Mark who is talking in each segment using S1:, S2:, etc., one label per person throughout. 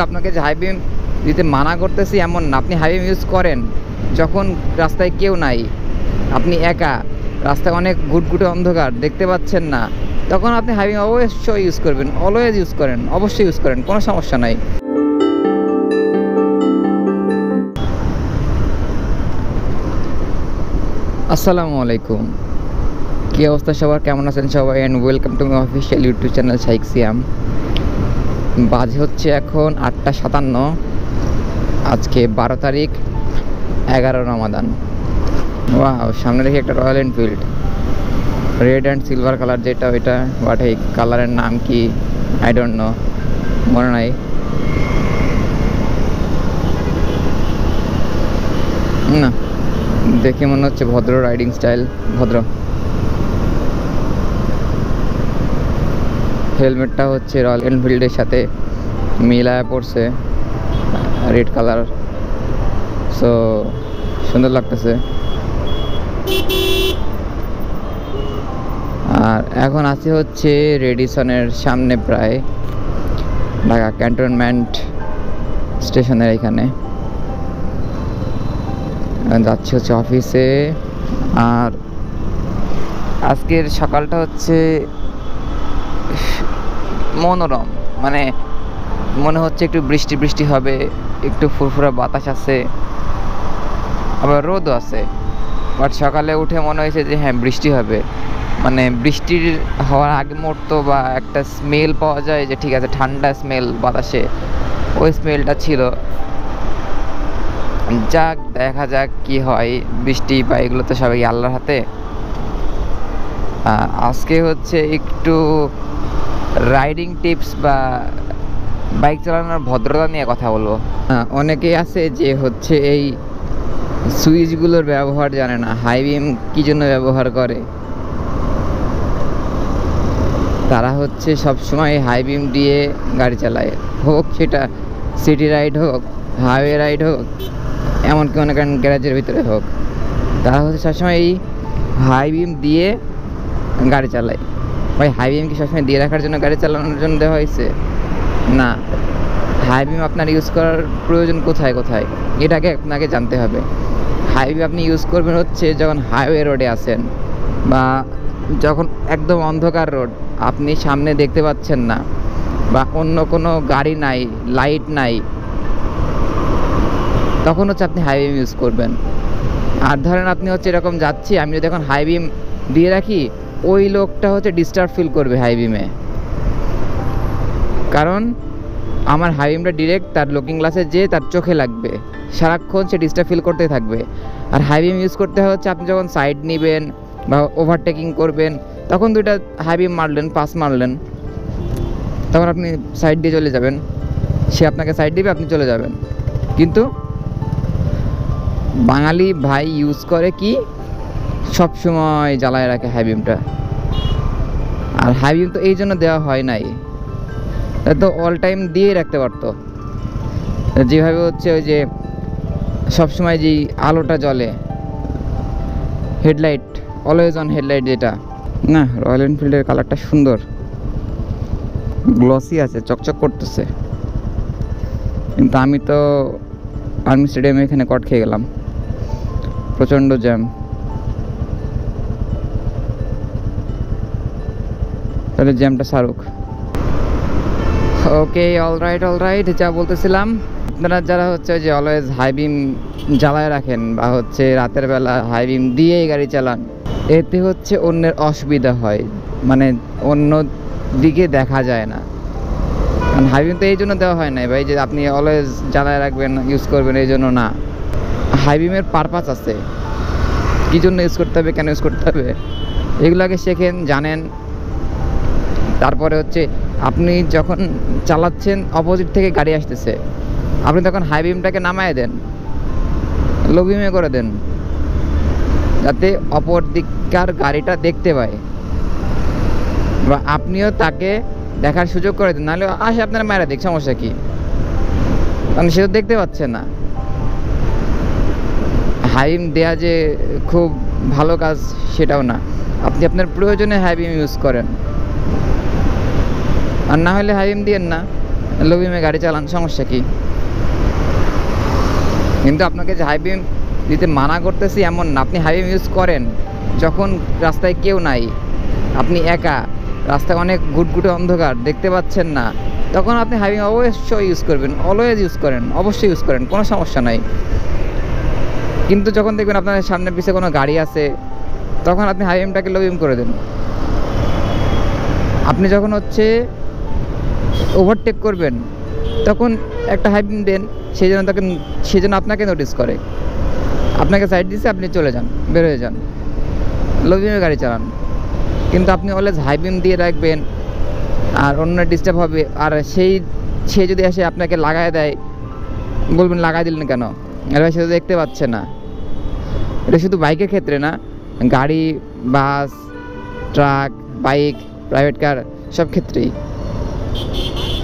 S1: আপনাকে যে high beam দিতে মানা করতেছি এমন না, আপনি হাই বিম ইউজ করেন যখন রাস্তায় কেউ নাই, আপনি একা, রাস্তায় অনেক ঘুটঘুটে অন্ধকার, দেখতে পাচ্ছেন না, তখন আপনি হাই বিম অবশ্যই ইউজ করবেন। অলওয়েজ ইউজ করেন, অবশ্যই ইউজ করেন, কোনো সমস্যা নাই। আসসালামু আলাইকুম, কী অবস্থা সবার, কেমন আছেন সবাই? And welcome to my official YouTube channel Shaikh Siam. বাজে হচ্ছে এখন 8টা 57। আজকে 12 তারিখ, 11 রমাদান। ওয়াও, সামনে দেখি একটা royal Enfield, red and silver colour, যেটা ওইটা, বাট এই কালারের নাম কি আই ডোন্ট নো, মনে নাই। না, দেখে মনে হচ্ছে ভদ্র রাইডিং স্টাইল, ভদ্র। হেলমেটটা হচ্ছে রয়্যাল এনফিল্ডের সাথে মিলায়া পড়ছে, রেড কালার, সো সুন্দর লাগতেছে। আর এখন আছি হচ্ছে রেডিসনের সামনে, প্রায় ঢাকা ক্যান্টনমেন্ট স্টেশনের এখানে যাচ্ছি হচ্ছে অফিসে। আর আজকের সকালটা হচ্ছে মনোরম, মানে মনে হচ্ছে একটু বৃষ্টি বৃষ্টি হবে, একটু ফুরফুরা বাতাস আছে, আবার রোদও আছে। বাট সকালে উঠে মনে হয়েছে যে হ্যাঁ বৃষ্টি হবে, মানে বৃষ্টির হওয়ার আগে মুহূর্ত বা একটা স্মেল পাওয়া যায় যে ঠিক আছে ঠান্ডা স্মেল বাতাসে, ওই স্মেলটা ছিল। যাক, দেখা যাক কি হয়, বৃষ্টি বা এগুলো তো সবাই আল্লাহর হাতে। আজকে হচ্ছে একটু রাইডিং টিপস বা বাইক চালানোর ভদ্রতা নিয়ে কথা বলবো। অনেকেই আছে যে হচ্ছে এই সুইচগুলোর ব্যবহার জানে না, হাই বিম কী জন্য ব্যবহার করে। তারা হচ্ছে সবসময় হাই বিম দিয়ে গাড়ি চালায়, হোক সেটা সিটি রাইড হোক, হাইওয়ে রাইড হোক, এমনকি অনেক গ্যারেজের ভিতরে হোক, তারা হচ্ছে সবসময় এই হাই বিম দিয়ে গাড়ি চালায়। ভাই, হাই বিম কি সবসময় দিয়ে রাখার জন্য গাড়ি চালানোর জন্য দেওয়া হয়েছে? না, হাই বিম আপনার ইউজ করার প্রয়োজন কোথায় কোথায়, এটাকে আপনাকে জানতে হবে। হাই বিম আপনি ইউজ করবেন হচ্ছে যখন হাইওয়ে রোডে আছেন, বা যখন একদম অন্ধকার রোড, আপনি সামনে দেখতে পাচ্ছেন না, বা অন্য কোনো গাড়ি নাই, লাইট নাই, তখন হচ্ছে আপনি হাই বিম ইউজ করবেন। আর ধরেন আপনি হচ্ছে এরকম যাচ্ছি, আমি যদি এখন হাই বিম দিয়ে রাখি, ওই লোকটা হচ্ছে ডিস্টার্ব ফিল করবে হাই বিমে, কারণ আমার হাই বিমটা ডিরেক্ট তার লুকিং গ্লাসে যেয়ে তার চোখে লাগবে, সারাক্ষণ সে ডিস্টার্ব ফিল করতে থাকবে। আর হাই বিম ইউজ করতে হচ্ছে আপনি যখন সাইড নেবেন বা ওভারটেকিং করবেন, তখন দুইটা হাই বিম মারলেন, পাস মারলেন, তখন আপনি সাইড দিয়ে চলে যাবেন, সে আপনাকে সাইড দিবে, আপনি চলে যাবেন। কিন্তু বাঙালি ভাই ইউজ করে কি, সব সময় জ্বালায় রাখে হাই বিমটা। আর হাই বিম তো এই জন্য দেওয়া হয় নাই, তো অল টাইম দিয়ে রাখতে পারতো, যেভাবে হচ্ছে ওই যে সবসময় যেই আলোটা জ্বলে, হেডলাইট, অলওয়েজ অন হেডলাইট যেটা। না, রয়্যাল এনফিল্ডের কালারটা সুন্দর, গ্লসি আছে, চকচক করতেছে। কিন্তু আমি তো আর্মি স্টেডিয়ামে এখানে কট খেয়ে গেলাম, প্রচণ্ড জ্যাম। তাহলে জ্যামটা সারুক। ওকে, অলরাইট, যা বলতেছিলাম, আপনারা যারা হচ্ছে যে অলওয়েজ হাই বিম জ্বালায় রাখেন বা হচ্ছে রাতের বেলা হাই বিম দিয়েই গাড়ি চালান, এতে হচ্ছে অন্যের অসুবিধা হয়, মানে অন্য দিকে দেখা যায় না। কারণ হাই বিম তো এই জন্য দেওয়া হয় না ভাই যে আপনি অলওয়েজ জ্বালায় রাখবেন, ইউজ করবেন, এই জন্য না। হাই বিমের পারপাস আছে, কী জন্য ইউজ করতে হবে, কেন ইউজ করতে হবে, এগুলো আগে শেখেন, জানেন। তারপরে হচ্ছে আপনি যখন চালাচ্ছেন, অপোজিট থেকে গাড়ি আসতেছে, আপনি তখন হাই বিমটাকে নামায় দেন, লো বিমে করে দেন, যাতে অপর দিককার গাড়িটা দেখতে পায়, বা আপনিও তাকে দেখার সুযোগ করে দেন। নাহলে আসে আপনারা মায়েরা দেখ, সমস্যা কি, কারণ সে তো দেখতে পাচ্ছে না। হাই বিম দেওয়া যে খুব ভালো কাজ সেটাও না, আপনি আপনার প্রয়োজনে হাই বিম ইউজ করেন, আর না হলে হাই বিম দিয়েন না। লো বিমে গাড়ি চালান, সমস্যা কি? কিন্তু আপনাকে যে হাই বিম দিতে মানা করতেছি এমন না, আপনি হাই বিম ইউজ করেন যখন রাস্তায় কেউ নাই, আপনি একা, রাস্তায় অনেক ঘুটঘুটে অন্ধকার, দেখতে পাচ্ছেন না, তখন আপনি হাই বিম অবশ্যই ইউজ করবেন, অলওয়েজ ইউজ করেন, অবশ্যই ইউজ করেন, কোনো সমস্যা নাই। কিন্তু যখন দেখবেন আপনার সামনে পিছিয়ে কোনো গাড়ি আছে, তখন আপনি হাই বিমটাকে লো বিম করে দেন। আপনি যখন হচ্ছে ওভারটেক করবেন, তখন একটা হাই বিম দেন, সেই জন্য আপনাকে নোটিস করে, আপনাকে সাইড দিচ্ছে, আপনি চলে যান, বের হয়ে যান, লো বিমে গাড়ি চালান। কিন্তু আপনি অলওয়েজ হাই বিম দিয়ে রাখবেন, আর অন্য ডিস্টার্ব হবে, আর সে যদি এসে আপনাকে লাগায় দেয়, বলবেন লাগাই দিলেন কেন, আর ভাই সে তো দেখতে পাচ্ছে না। এটা শুধু বাইকের ক্ষেত্রে না, গাড়ি, বাস, ট্রাক, বাইক, প্রাইভেট কার, সব ক্ষেত্রেই।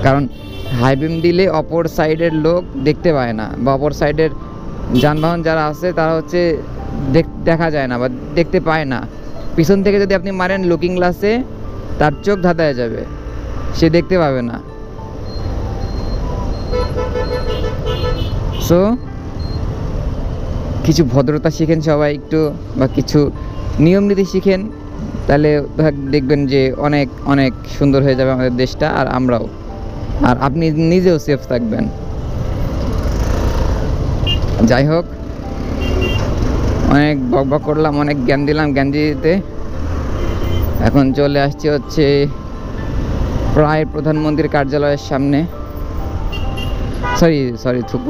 S1: কারণ হাই বিম দিলে অপর সাইডের লোক দেখতে পায় না, বা অপর সাইডের যানবাহন যারা আছে তারা হচ্ছে দেখা যায় না বা দেখতে পায় না। পিছন থেকে যদি আপনি মারেন লুকিং গ্লাসে, তার চোখ ধাঁধায় যাবে, সে দেখতে পাবে না। সো কিছু ভদ্রতা শিখেন সবাই একটু, বা কিছু নিয়ম নীতি শিখেন, তাহলে দেখবেন যে অনেক অনেক সুন্দর হয়ে যাবে আমাদের দেশটা, আর আমরাও, আর আপনি নিজেও সেফ থাকবেন। যাই হোক, অনেক বকবক করলাম, অনেক জ্ঞান দিলাম, জ্ঞান দিতে এখন চলে আসছি হচ্ছে প্রায় প্রধানমন্ত্রীর কার্যালয়ের সামনে। সরি থুকু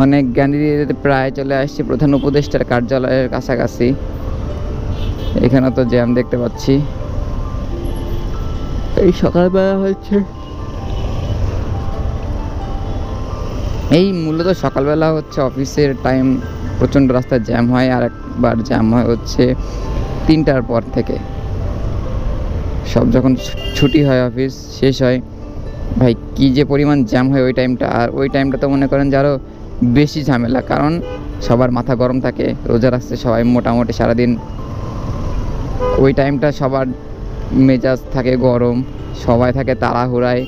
S1: অনেক জ্ঞান দিতে প্রায় চলে আসছি প্রধান উপদেষ্টার কার্যালয়ের কাছাকাছি। এখানে তো জ্যাম দেখতে পাচ্ছি। এই সকালবেলা হচ্ছে, এই মূলত সকালবেলা হচ্ছে অফিসের টাইম, প্রচণ্ড রাস্তায় জ্যাম হয়, আর একবার জ্যাম হয় হচ্ছে 3টার পর থেকে। সব যখন ছুটি হয়, অফিস শেষ হয়, ভাই কি যে পরিমাণ জ্যাম হয় ওই টাইমটা। আর ওই টাইমটা তো মনে করেন যে আরও বেশি ঝামেলা, কারণ সবার মাথা গরম থাকে, রোজা রাখছে সবাই মোটামুটি সারাদিন, ওই টাইমটা সবার মেজাজ থাকে গরম, সবাই থাকে তাড়াহুড়ায়।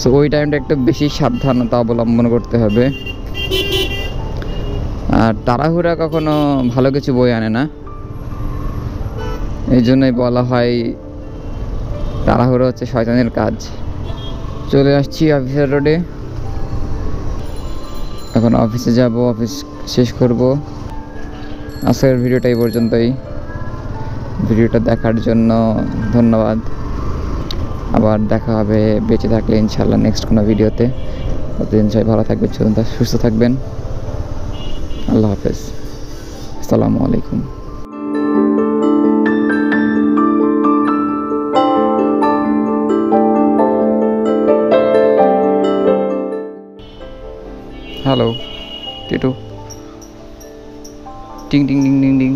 S1: সো ওই টাইমটা একটু বেশি সাবধানতা অবলম্বন করতে হবে। আর তাড়াহুড়া কখনো ভালো কিছু বয়ে আনে না, এই জন্যই বলা হয় তাড়াহুড়ো হচ্ছে শয়তানের কাজ। চলে আসছি অফিসের রোডে, এখন অফিসে যাব, অফিস শেষ করব। আজকের ভিডিওটা এই পর্যন্তই। ভিডিওটা দেখার জন্য ধন্যবাদ। আবার দেখা হবে বেঁচে থাকলে ইনশাল্লাহ নেক্সট কোনো ভিডিওতে। ততদিন সবাই ভালো থাকবেন, সুস্থ থাকবেন। আল্লাহ হাফেজ, আসসালামু আলাইকুম। হ্যালো টিটু, টিং টিং টিং টিং টিং।